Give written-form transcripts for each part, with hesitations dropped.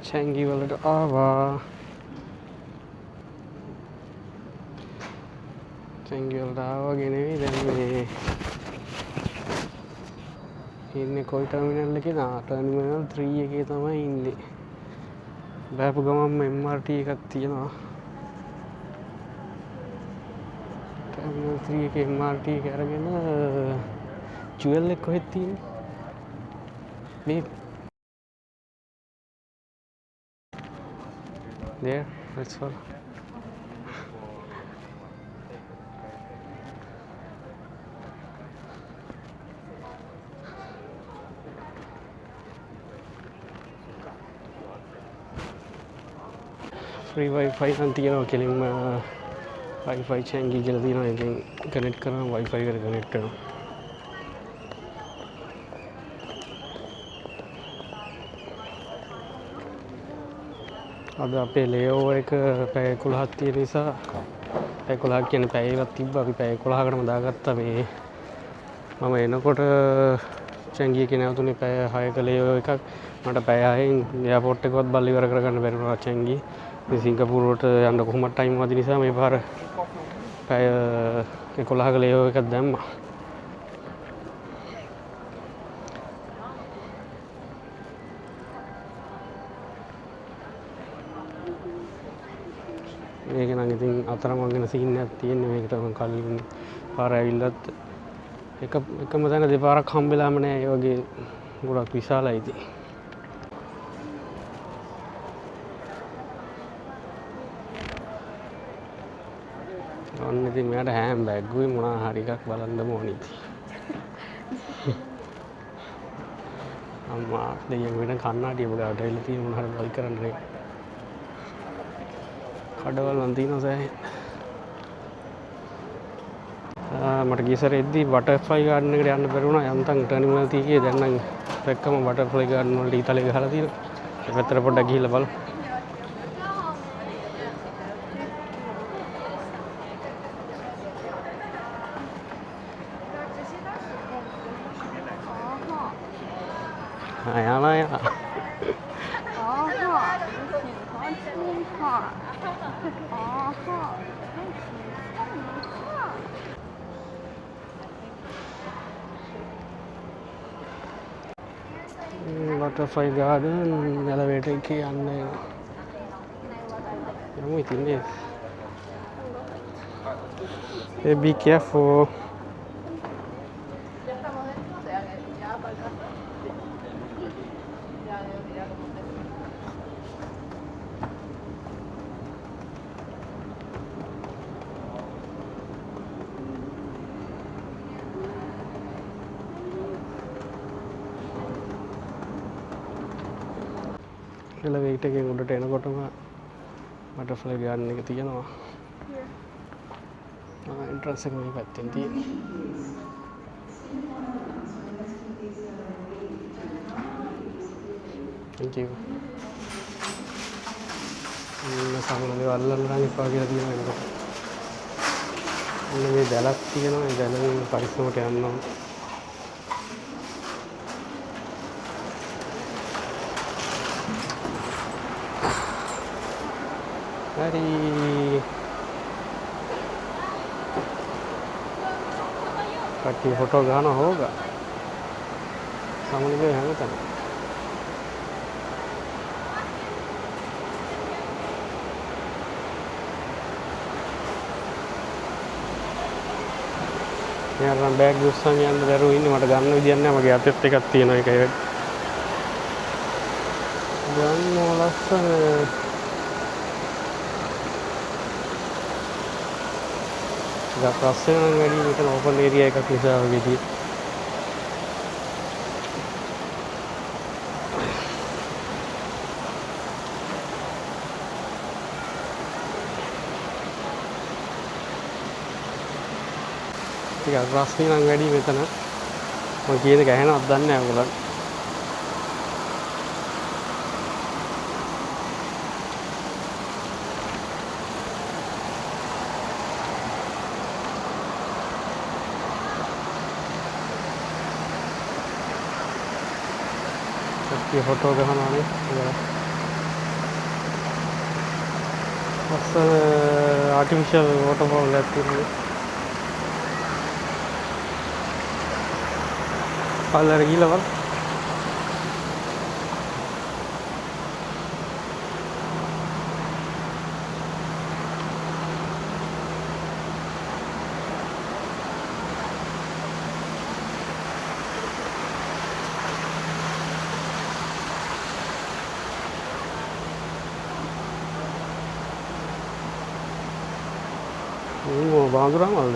Changi वलට ආවා. Changi वलට ආවගේ නෙවෙයි දැන් මේ ඉන්නේ කොයි ටර්මිනල් එකේද? ටර්මිනල් 3 එකේ තමයි ඉන්නේ. බෑපු ගමන්ම MRT එකක් තියෙනවා. ටර්මිනල් 3 එකේ MRT එක අරගෙන ජුවල් එක කොහෙද තියෙන්නේ? මේ there, that's all. free wifi නම් තියෙනවා කෙලින්ම wifi channel කියලා තියෙනවා. එකෙන් කනෙක්ට් කරාම wifi එකට කනෙක්ට් වෙනවා. අද අපේ ලේఓවර් එක පැය 11ක් තියෙන නිසා පැය 11ක් කියන්නේ පැය එකක් තිබ්බා. අපි පැය 11කටම දාගත්තා. මේ මම එනකොට චැංගි එකේ නැවතුනේ පැය 6ක ලේஓවර් එකක්. මට පැය 6න් එයාපෝට් එකවත් බලලා ඉවර කරගන්න බැරි වුණා චැංගි. මේ සිංගප්පූරුවට යන්න කොහොමද ටයිම් වදි නිසා මේ පාර පැය 11ක ලේఓවර් එකක් දැම්මා. මේක නම් ඉතින් අතරමං වෙන සීන් එකක් තියෙන්නේ. මේකට මම කලින් පාර ඇවිල්ලත් එකම තැන දෙපාරක් හම්බෙලාම නෑ. ඒ වගේ ගොඩක් විශාලයි ඉතින්. ඔන්න ඉතින් මෙයාට හෑම් බෑග්ගුයි මොනවා හරි එකක් බලන්න ඕනේ ඉතින්. අම්මා දෙයියන් වෙන කන්නාඩිය බගාට එල්ල තියෙන මොනවා හරි බයි කරන්න නේ. කඩවල් නම් තියෙනවා සෑහෙන. මට ගිය සැරේ එද්දි බටර්ෆ්ලයි ගාඩන් එකට යන්න බැරි වුණා. යන්තම් ටර්මිනල් 3 එකේ දැන් නම් දැක්කම බටර්ෆ්ලයි ගාඩන් වලට ඊතලේ ගහලා තියෙනවා. ඒ පැත්තට පොඩ්ඩක් ගිහිල්ලා බලමු. 야나 야. Butterfly garden elevator එකේ යන්නේ. යමු ඉතින් නේ. Be careful. එලවේටර් එකෙන් උඩට එනකොටම බටර්ෆ්ලයි ගාඩන් එක තියෙනවා. එන්ට්‍රන්ස් එක මේ පැත්තෙන් තියෙන්නේ. Thank you. සමහර දේවල් අල්ලන්න එපා කියලා තියෙනවා එනකොට. මේ දැලක් තියෙනවා. ඒ දැලෙන් පරිස්සමට යන්න ඕන. Hari kaki foto gana hoga सामने में है ना यार बैग गुस्सा में अंदर दरू इन मट गන්න විදියක් නැහැ මගේ අතෙත් එකක් තියෙනවා ඒක ගන්න ලස්සන ප්‍රශ්න නම් වැඩි මෙතන ඕපන් ඒරියා එකක් නිසා වගේදී ටිකක් ප්‍රශ්න නම් වැඩි මෙතන මම කියන ගහනවත් දන්නේ නැහැ ඔයගොල්ලන් ये फोटो गहना ලස්සන ආටිෆිෂල් වෝටර්ෆෝල් එකක් තියෙනවා. පල්ලර ගිහලා බලන්න. බාඳුරාමල්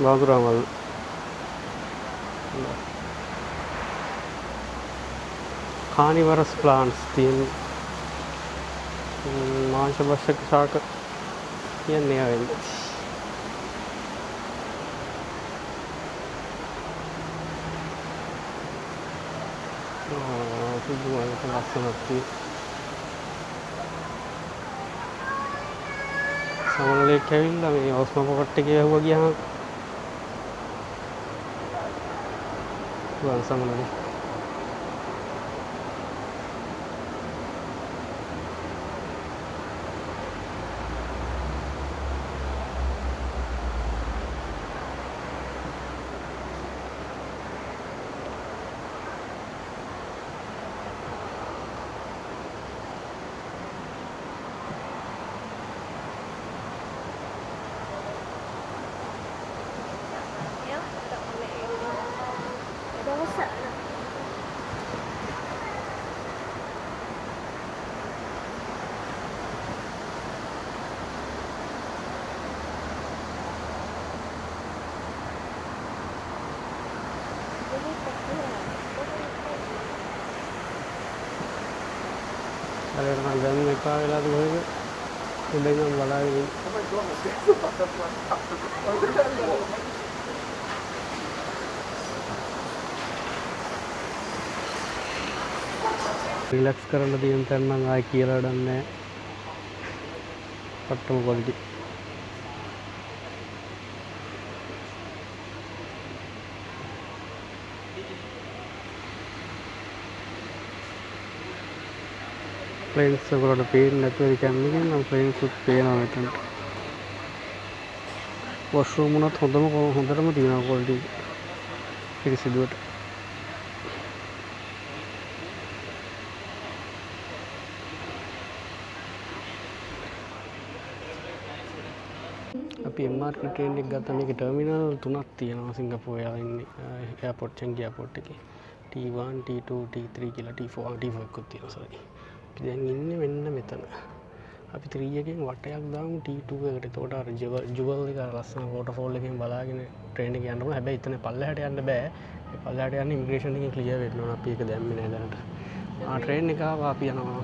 බාඳුරාමල් කානිවරස් ප්ලාන්ට්ස් තියෙන මාංශභක්ෂක ශාක කියන්නේ ආවෙ සුදුමල් ලස්සනක් තියෙන සමනලෙක් ඇවිල්ලා මේ ඔස්මෝ පොකට් එකේ යවුවා ගියාම ගුවන් සමනලේ හරියට නම් දැන් එපා වෙලාද කොහෙද ඉඳන් නම් බලාගෙන රිලැක්ස් කරන්න තියෙන තැන නම් ආයි කියලා වැඩක් නැහැ. පට්ටම ක්වොලිටි. ප්ලේන්ස් වලට පේන්නේ නැතුව කියන්නේ නම් ප්ලේන්ස් උත් පේනවා මෙතනට. වොෂ්රූම් උනත් හොඳටම තියෙනවා ක්වොලිටි. පිරිසිදුවට. අපි MRT train එක ගත්තා. මේකේ ටර්මිනල් 3ක් තියෙනවා සිංගප්පූරේ ඉන්නේ එයාපෝට් චැන්ගි එයාපෝට් එකේ. T1, T2, T3 කියලා T4 එකකුත් තියෙනවා සෝරි. අපි දැන් ඉන්නේ මෙන්න මෙතන. අපි 3 එකෙන් වටයක් දාමු T2 එකට. එතකොට අර ජුවල් එක ලස්සන වෝටර්ෆෝල් එකෙන් බලාගෙන ට්‍රේන් එක යන්න ඕන. හැබැයි එතන පල්ලෙහාට යන්න බෑ. ඒ පල්ලෙහාට යන්න ඉමිග්‍රේෂන් එකෙන් ක්ලියර් වෙන්න ඕන. අපි ඒක දැම්මේ නෑ දැනට. ට්‍රේන් එක ආවා අපි යනවා.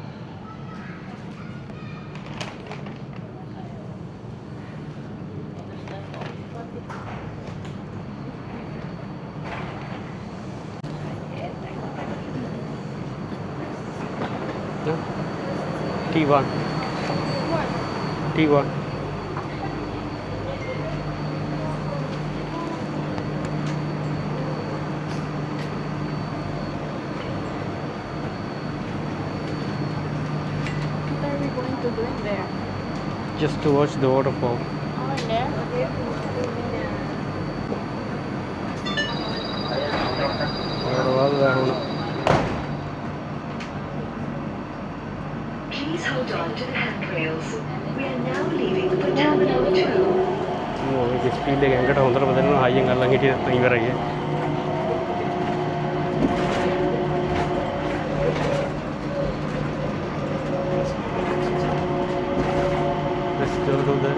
T1. T1. What are we going to do in there? Just to watch the waterfall. Oh, in there? Please hold on to the handrails. We are now leaving for Terminal 2. මේක speed එක ඇඟට හොඳටම දැනෙනවා. හයියෙන් අල්ලන් හිටියේ නැත්නම් ඉවරයි.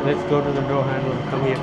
Let's go to the door handle. Come here.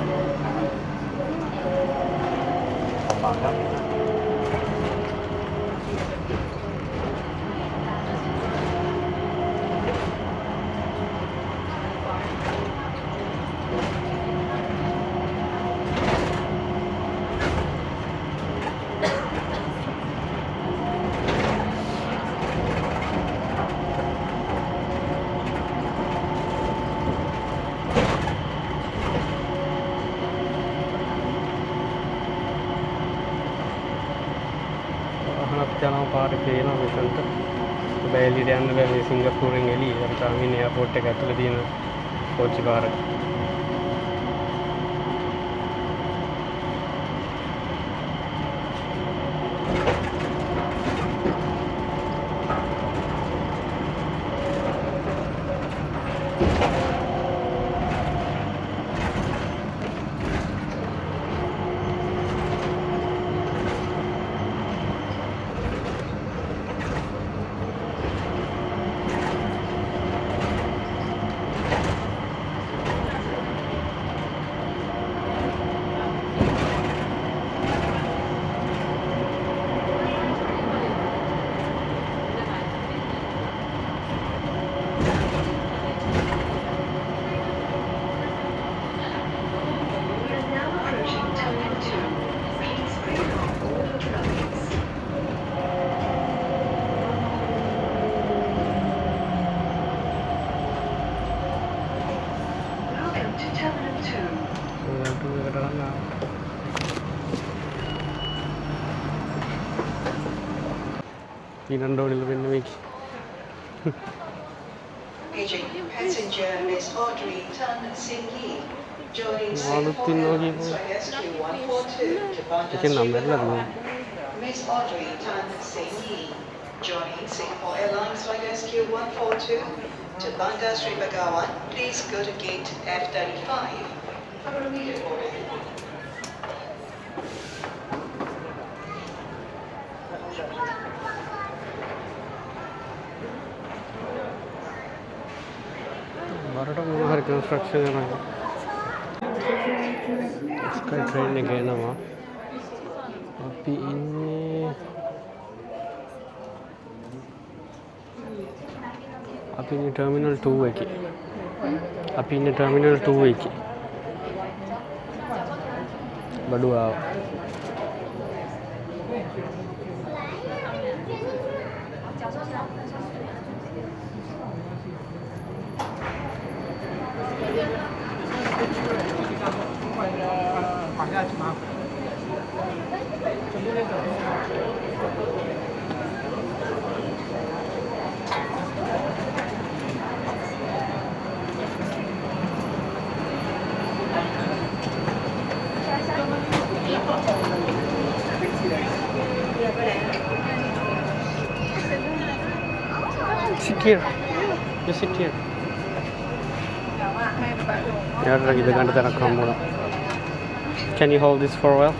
යනවා පාරේ පේනවා මෙතනට. බෑලිට යන්න බෑ මේ සිංගප්පූරෙන් එළිය. අර ටර්මිනල් එයාපෝට් එක ඇතුලේ තියෙන කෝච්චි කාර් එක. We are now approaching Terminal 2. Please bring along all your belongings. Welcome to Terminal 2. ඊනන් ඩෝනිල වෙන්න මේක. Aging passenger Miss Audrey Tan Sin Yi joining Malutin lagi po. SQ142 to Bandar Ikin Sri number lang Begawan. yun. Miss Audrey Tan Sin Yi joining Singapore Airlines flight SQ142 to Bandar Sri Begawan. Please go to gate F35 for immediate boarding. බරට මොන හරි construction කරනවා. Sky train එක එනවා. අපි ඉන්නේ terminal 2 එකේ. අපි ඉන්නේ ටර්මිනල් 2 එකේ. බඩුව ආවා. Sit here. You sit here. යාට ඉඳ ගන්න තැනක් හම්බුණා. Can you hold this for a while?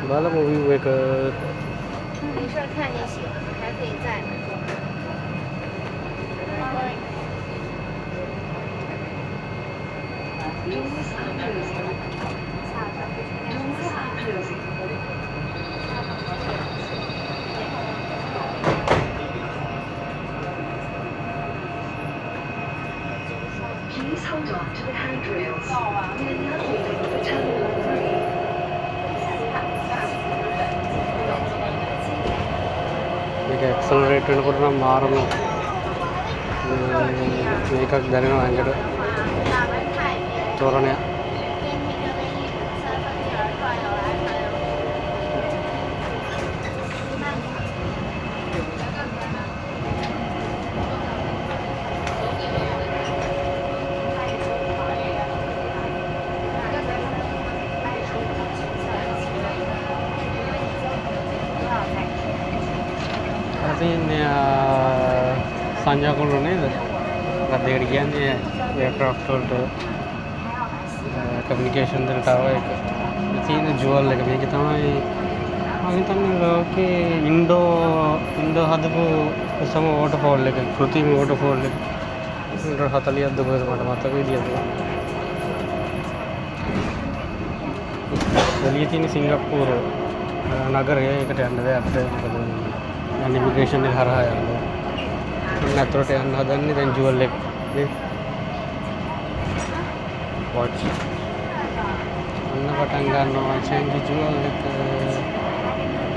බලමු view එක. 没事儿看也行，还可以在。 Doors are closing. Doors are closing. Please hold on to the handrails. We are now leaving for Terminal 3. මේක accelerator වෙනකොට නම් මාරම මේකක් දැනෙනවා ඇඟට. තොරණය. 三家公路内的，那这个眼的 aircraft වලට communication දෙන tower එක. තියෙන jewel එක මේක තමයි මම හිතන්නේ ලෝකේ ඉන්ඩෝ හදපු උසම waterfall එක කෘත්‍රිම waterfall එක. 40ක් දුරද මට මතක විදියට. එළියේ තියෙන සිංගප්පූරු නගරය ඒකට යන්න බෑ අපිට. මොකද ඉමිග්‍රේෂන් එක හරහා යනවා. නැතරට යන්න හදන්නේ දැන් ජුවල් එක නේ. watch. අන්න පටන් ගන්නවා change ජුවල් එක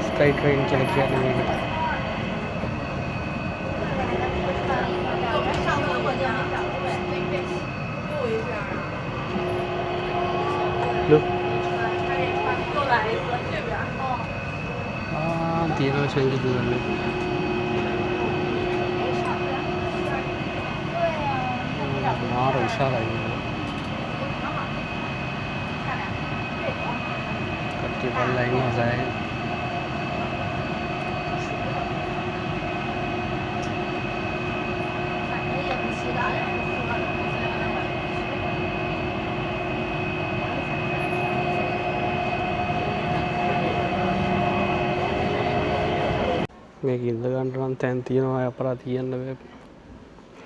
sky train කියලා කියන්නේ මේකට. look. තියෙනවා change ජුවල් එක. මාර විශාලයි. කට්ටිය බලලා ඉන්නවා සෑහෙන. මේක ඉඳ ගන්න නම් තැන් තියෙනවා අපරා තියන්න බෑ.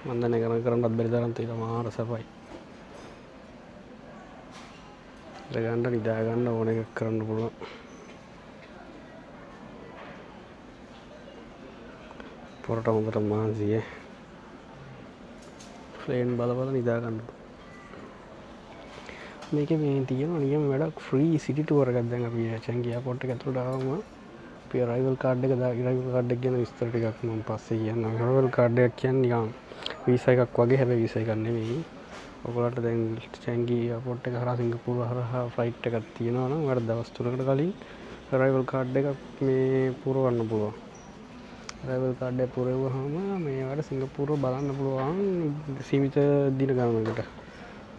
මම දැන් ඒක කරන්නත් බැරි තරම් තියෙනවා මාර සපයි. ඉඳ ගන්න නිදා ගන්න ඕන එකක් කරන්න පුළුවන්. පොරට හොඳට මාන්සියේ ප්ලේන් බල බල නිදා ගන්න. මේකේ මේ තියෙනවා නියම වැඩක් ෆ්‍රී සිටි ටුවර් එකක්. දැන් අපි චැන්ගි එයාපෝට් එක ඇතුළට ආවම අපි අරයිවල් කාඩ් එක අරයිවල් කාඩ් එක ගැන විස්තර ටිකක් මම පස්සේ කියන්නම්. අරයිවල් කාඩ් එකක් කියන්නේ නිකන් වීසා එකක් වගේ. හැබැයි වීසා එකක් නෙමෙයි. ඔයගොල්ලන්ට දැන් චැන්ගි එයාපෝට් එක හරහා සිංගප්පූරුව හරහා ෆ්ලයිට් එකක් තියෙනවා නම් ඔයාලට දවස් 3කට කලින් අරයිවල් කාඩ් එකක් මේ පුරවන්න පුළුවන්. අරයිවල් කාඩ් එක පුරවුවාම මේ ඔයාලට සිංගප්පූරුව බලන්න පුළුවන් සීමිත දින ගණනකට.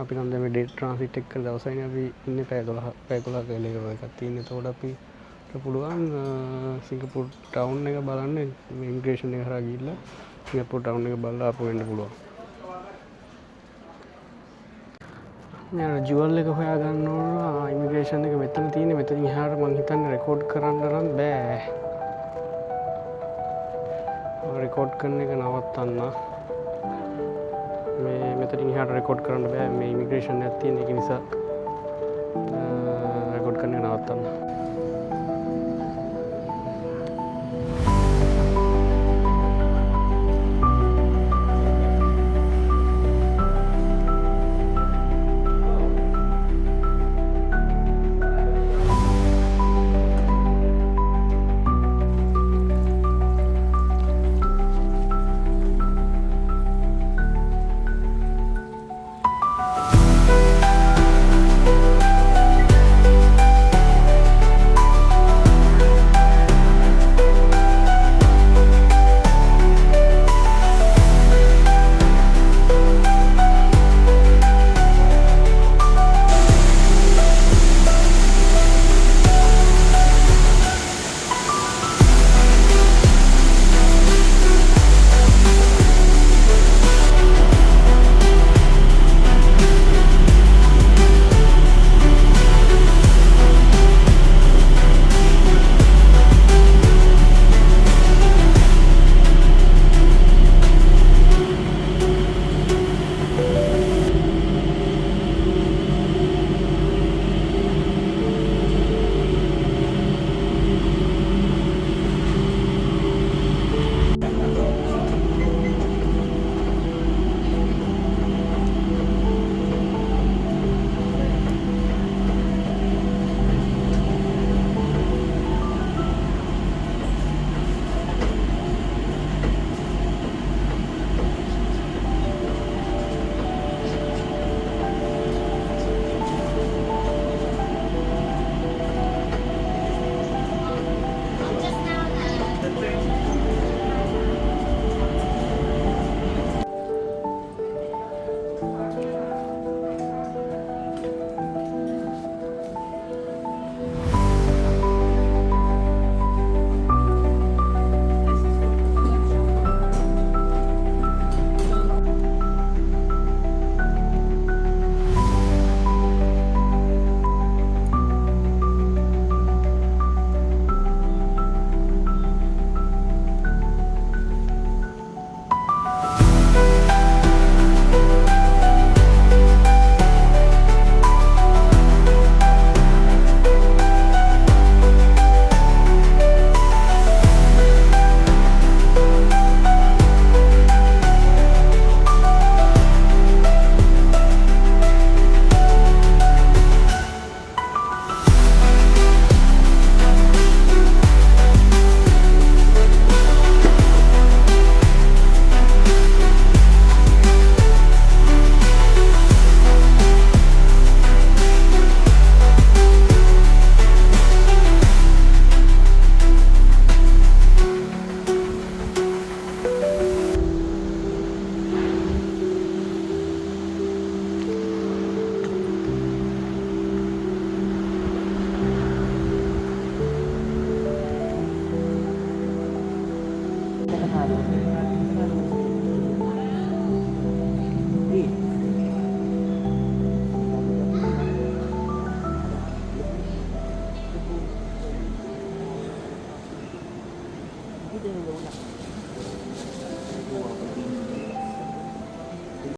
අපි නම් දැන් මේ ඩේට් ට්‍රාන්සිට් එක කරලා දවසයිනේ අපි ඉන්නේ පැය 12 කියලා එකක් තියෙන. ඒතකොට අපි පුළුවන් සිංගප්පූර් ටවුන් එක බලන්න ඉමිග්‍රේෂන් එක හරහා ගිහිල්ලා සිංගප්පූර් ටවුන් එක බලලා ආපහු එන්න පුළුවන්. මම ජුවල් එක හොයා ගන්න ඕන. ඉමිග්‍රේෂන් එක මෙතන තියෙන්නේ. මෙතනින් එහාට මං හිතන්නේ රෙකෝඩ් කරන්න නම් බෑ. රෙකෝඩ් කරන එක නවත්තන්න. මේ මෙතනින් එහාට රෙකෝඩ් කරන්න බෑ. මේ ඉමිග්‍රේෂන් එකක් තියෙන. ඒක නිසා රෙකෝඩ් කරන එක නවත්තන්න. Ini